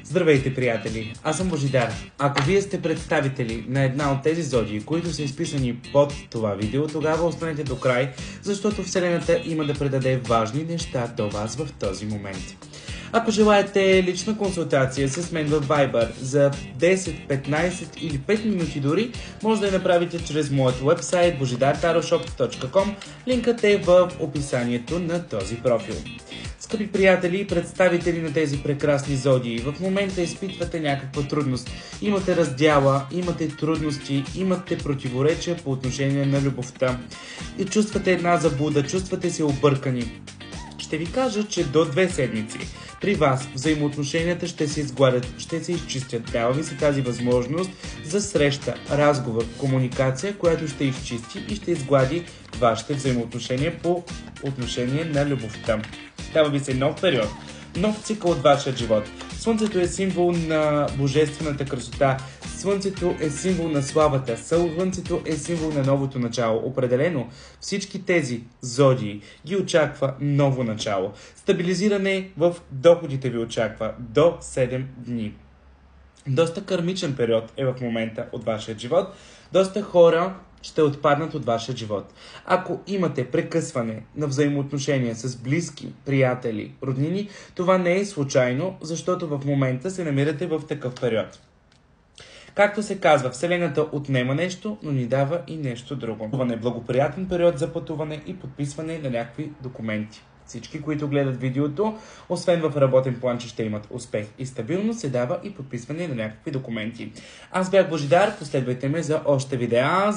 Здравейте, приятели! Аз съм Божидар. Ако вие сте представители на една от тези зодии, които са изписани под това видео, тогава останете до край, защото Вселената има да предаде важни неща до вас в този момент. Ако желаете лична консултация с мен в Viber за 10, 15 или 5 минути дори, може да я направите чрез моят вебсайт bojidartaroshop.com. Линкът е в описанието на този профил. Скъпи приятели и представители на тези прекрасни зодии, в момента изпитвате някаква трудност. Имате раздяла, имате трудности, имате противоречия по отношение на любовта. И чувствате една заблуда, чувствате се объркани. Ще ви кажа, че до 2 седмици при вас взаимоотношенията ще се изгладят, ще се изчистят. Дава ви се тази възможност за среща, разговор, комуникация, която ще изчисти и ще изглади вашите взаимоотношения по отношение на любовта. Дава ви се нов период, нов цикъл от вашия живот. Слънцето е символ на божествената красота. Слънцето е символ на славата. Слънцето е символ на новото начало. Определено всички тези зодии ги очаква ново начало. Стабилизиране в доходите ви очаква до 7 дни. Доста кармичен период е в момента от вашия живот. Доста хора ще отпаднат от вашия живот. Ако имате прекъсване на взаимоотношения с близки, приятели, роднини, това не е случайно, защото в момента се намирате в такъв период. Както се казва, Вселената отнема нещо, но ни дава и нещо друго. Това е благоприятен период за пътуване и подписване на някакви документи. Всички, които гледат видеото, освен в работен план, че ще имат успех и стабилност, се дава и подписване на някакви документи. Аз бях Божидар, последвайте ме за още видеа.